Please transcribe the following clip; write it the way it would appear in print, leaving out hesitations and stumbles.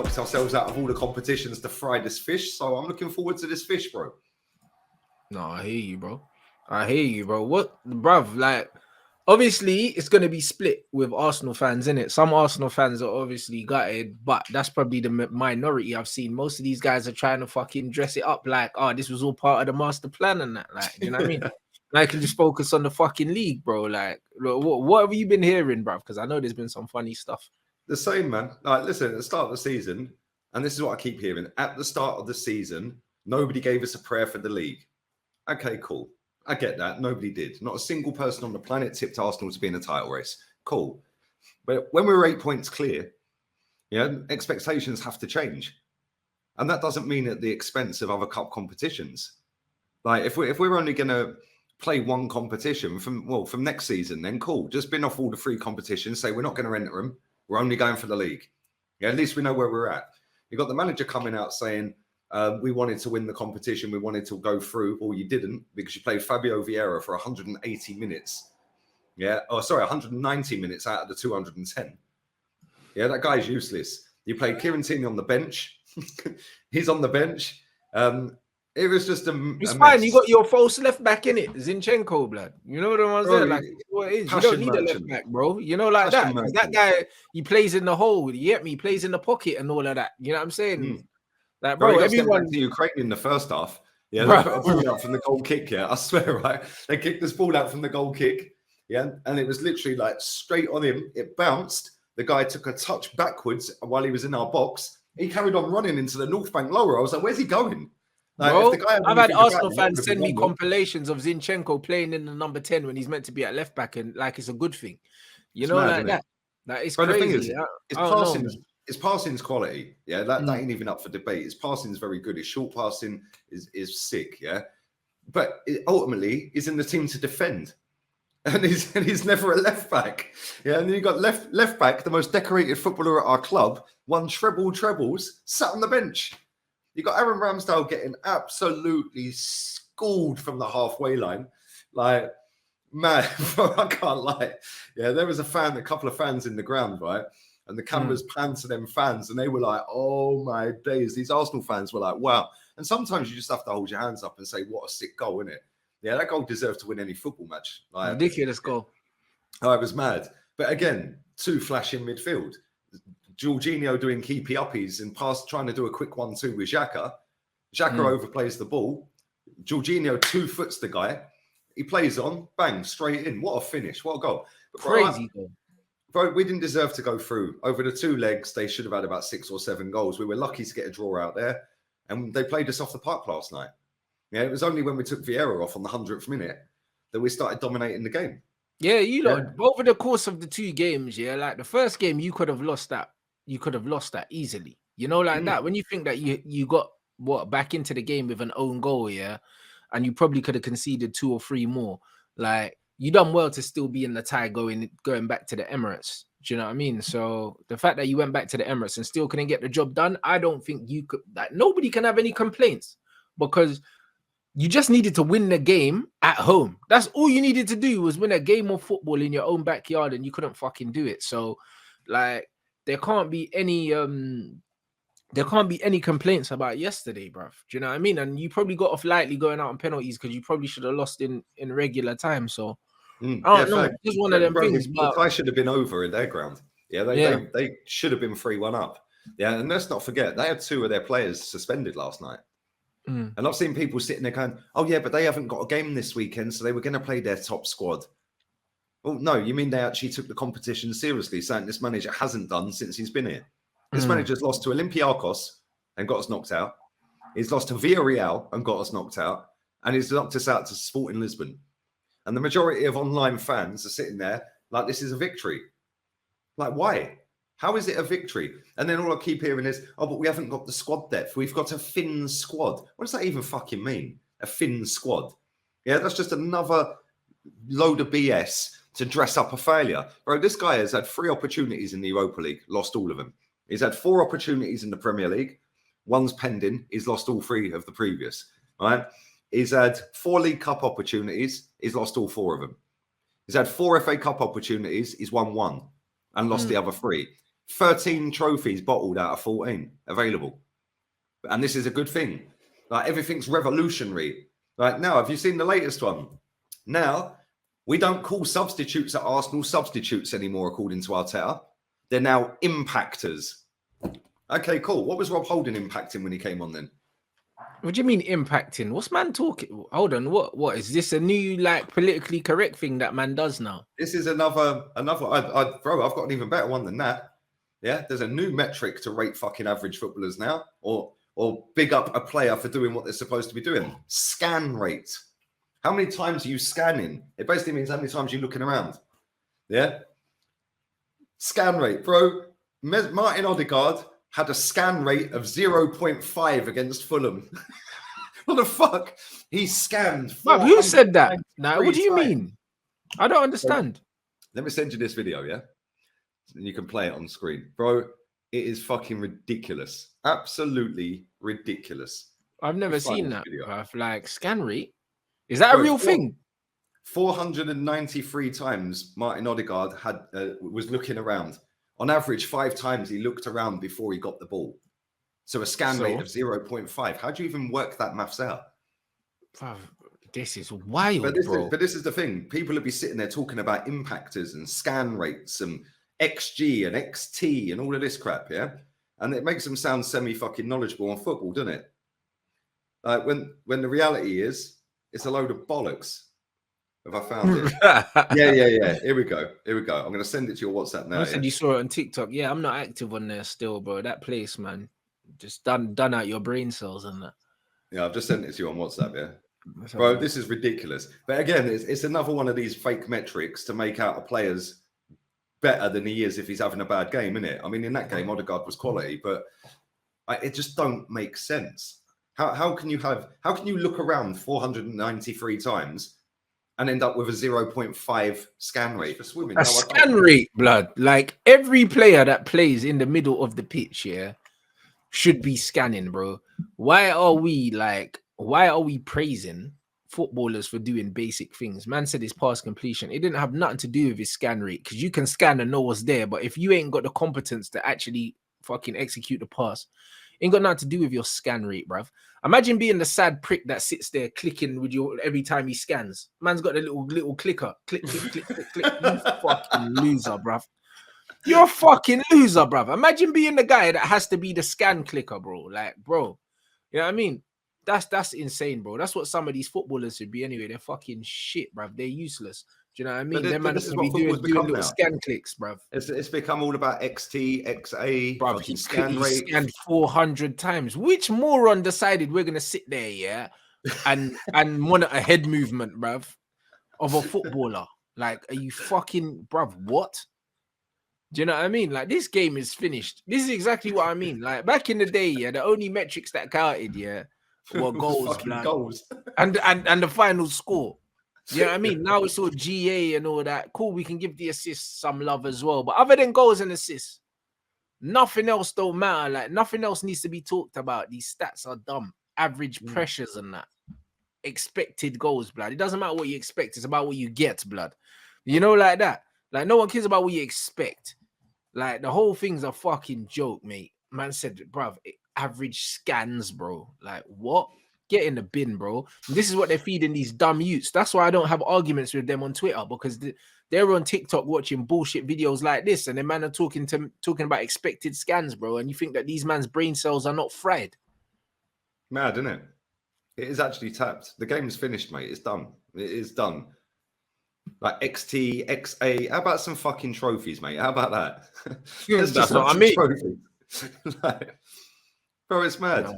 knocked ourselves out of all the competitions to fry this fish. So I'm looking forward to this fish, bro. No, I hear you, bro. What, bruv? Like, obviously, it's going to be split with Arsenal fans, innit? Some Arsenal fans are obviously gutted, but that's probably the minority I've seen. Most of these guys are trying to fucking dress it up like, oh, this was all part of the master plan and that. Like, do you know what I mean? I can just focus on the fucking league, bro. Like, look, what have you been hearing, bruv? Because I know there's been some funny stuff. The same, man. Like, listen, at the start of the season, and this is what I keep hearing, at the start of the season, nobody gave us a prayer for the league. Okay, cool. I get that. Nobody did. Not a single person on the planet tipped Arsenal to be in a title race. Cool. But when we were 8 points clear, expectations have to change. And that doesn't mean at the expense of other cup competitions. Like, if we're only going to play one competition from next season, then cool. Just bin off all the free competitions, say we're not going to enter them. We're only going for the league. Yeah, at least we know where we're at. You got the manager coming out saying, we wanted to win the competition. We wanted to go through. Well, you didn't, because you played Fabio Vieira for 180 minutes. Yeah. Oh, sorry, 190 minutes out of the 210. Yeah, that guy's useless. You played Kieran Tierney on the bench. He's on the bench. It was just it's fine. You got your false left back in it, Zinchenko, blood. You know the ones there. Like, what it is. You don't need a left back, bro. You know, like that. That guy, he plays in the hole. You get me? He plays in the pocket and all of that. You know what I'm saying? Like, bro, everyone to Ukraine in the first half. Yeah, they put a ball out from the goal kick. Yeah, I swear, right? They kicked this ball out from the goal kick. Yeah, and it was literally like straight on him. It bounced. The guy took a touch backwards while he was in our box. He carried on running into the North Bank lower. I was like, where's he going? Like, bro, I've had Arsenal fans send me compilations of Zinchenko playing in the number 10 when he's meant to be at left back, and like it's a good thing. You know, like that. Like, it's crazy. The thing is, his passing's quality. Yeah, that ain't even up for debate. His passing is very good. His short passing is sick. Yeah, but it ultimately is in the team to defend. And he's never a left back. Yeah, and then you got left back, the most decorated footballer at our club, won trebles, sat on the bench. You got Aaron Ramsdale getting absolutely schooled from the halfway line. Like, man, I can't lie. Yeah, there was a couple of fans in the ground, right? And the cameras panned to them fans, and they were like, oh my days. These Arsenal fans were like, wow. And sometimes you just have to hold your hands up and say, what a sick goal, isn't it? Yeah, that goal deserved to win any football match. Like, ridiculous goal. I was mad. But again, two flash in midfield. Jorginho doing keepy uppies and trying to do a quick 1-2 with Xhaka. Xhaka overplays the ball. Jorginho 2-foots the guy. He plays on, bang, straight in. What a finish. What a goal. But crazy goal. Bro, we didn't deserve to go through. Over the two legs, they should have had about 6 or 7 goals. We were lucky to get a draw out there. And they played us off the park last night. Yeah, it was only when we took Vieira off on the 100th minute that we started dominating the game. Yeah, over the course of the 2 games, like the first game, you could have lost that. You could have lost that easily. You know, like that. When you think that you got back into the game with an own goal, and you probably could have conceded 2 or 3 more. Like, you done well to still be in the tie going back to the Emirates. Do you know what I mean? So the fact that you went back to the Emirates and still couldn't get the job done, I don't think you could. Like, nobody can have any complaints, because you just needed to win the game at home. That's all you needed to do, was win a game of football in your own backyard, and you couldn't fucking do it. So, like, there can't be any complaints about yesterday, bruv. Do you know what I mean? And you probably got off lightly going out on penalties, because you probably should have lost in regular time. So I don't know. Just one of them things. But I should have been over in their ground. Yeah, they should have been 3-1 up. Yeah, and let's not forget, they had 2 of their players suspended last night. And I've seen people sitting there going, oh, yeah, but they haven't got a game this weekend, so they were going to play their top squad. Well, no, you mean they actually took the competition seriously, something this manager hasn't done since he's been here. This manager's lost to Olympiacos and got us knocked out. He's lost to Villarreal and got us knocked out. And he's knocked us out to Sporting Lisbon. And the majority of online fans are sitting there like this is a victory. Like, why? How is it a victory? And then all I keep hearing is, oh, but we haven't got the squad depth. We've got a thin squad. What does that even fucking mean? A thin squad? Yeah, that's just another load of BS to dress up a failure. Bro, this guy has had 3 opportunities in the Europa League, lost all of them. He's had 4 opportunities in the Premier League. 1's pending. He's lost all 3 of the previous. Right? He's had 4 League Cup opportunities. He's lost all 4 of them. He's had 4 FA Cup opportunities. He's won 1 and lost the other 3. 13 trophies bottled out of 14 available. And this is a good thing. Like, everything's revolutionary. Like, now, have you seen the latest one? Now, we don't call substitutes at Arsenal substitutes anymore, according to Arteta. They're now impactors. Okay, cool. What was Rob Holding impacting when he came on then? What do you mean impacting? What's man talking? Hold on. What is this a new like politically correct thing that man does now? This is another. Bro, I've got an even better one than that. Yeah, there's a new metric to rate fucking average footballers now, or big up a player for doing what they're supposed to be doing. Scan rate. How many times are you scanning? It basically means how many times you're looking around. Yeah. Scan rate, bro. Martin Odegaard had a scan rate of 0.5 against Fulham. What the fuck? He scanned. But who said that? Now, what do you mean? I don't understand. Let me send you this video, yeah? And you can play it on screen. Bro, it is fucking ridiculous. Absolutely ridiculous. I've never seen that. Like, scan rate? Is that a real thing? 493 times Martin Odegaard was looking around. On average, 5 times he looked around before he got the ball. So a scan rate of 0.5. How do you even work that maths out? This is wild, but this is the thing. People will be sitting there talking about impactors and scan rates and XG and XT and all of this crap, yeah? And it makes them sound semi-fucking knowledgeable on football, doesn't it? Like when the reality is, it's a load of bollocks. Have I found it? Yeah. Here we go. I'm going to send it to your WhatsApp now. You said you saw it on TikTok. Yeah, I'm not active on there still, bro. That place, man, just done out your brain cells and that. Yeah, I've just sent it to you on WhatsApp, yeah. Bro, this is ridiculous. But again, it's another one of these fake metrics to make out a player's better than he is if he's having a bad game, innit? I mean, in that game, Odegaard was quality, but it just don't make sense. How can you look around 493 times and end up with a 0.5 scan rate for swimming? A scan rate, blood. Like, every player that plays in the middle of the pitch, yeah, should be scanning, bro. Why are we praising footballers for doing basic things? Man said his pass completion. It didn't have nothing to do with his scan rate, because you can scan and know what's there, but if you ain't got the competence to actually fucking execute the pass, ain't got nothing to do with your scan rate, bruv. Imagine being the sad prick that sits there clicking with you every time he scans. Man's got a little clicker. Click, click, click, click, click. You fucking loser, bruv. You're a fucking loser, bruv. Imagine being the guy that has to be the scan clicker, bro. Like, bro. You know what I mean? That's insane, bro. That's what some of these footballers should be anyway. They're fucking shit, bruv. They're useless. Do you know what I mean? Them man should be doing little scan clicks, bruv. It's become all about XT, XA, bruv. He scanned 400 times. Which moron decided we're gonna sit there, yeah, and monitor head movement, bruv, of a footballer? Like, are you fucking, bruv? What? Do you know what I mean? Like, this game is finished. This is exactly what I mean. Like, back in the day, yeah, the only metrics that counted, yeah, were goals, goals, and the final score. You know what I mean? Now it's all GA and all that. Cool, we can give the assists some love as well. But other than goals and assists, nothing else don't matter. Like, nothing else needs to be talked about. These stats are dumb. Average pressures and that. Expected goals, blood. It doesn't matter what you expect. It's about what you get, blood. You know, like that. Like, no one cares about what you expect. Like, the whole thing's a fucking joke, mate. Man said, bruv, average scans, bro. Like, what? Get in the bin, bro. This is what they're feeding these dumb youths. That's why I don't have arguments with them on Twitter, because they're on TikTok watching bullshit videos like this, and the man are talking about expected scans, bro. And you think that these man's brain cells are not fried? Mad, isn't it? It is actually tapped. The game's finished, mate. It's done. It is done. Like XT, XA. How about some fucking trophies, mate? How about that? That's what I mean. Like, bro, it's mad.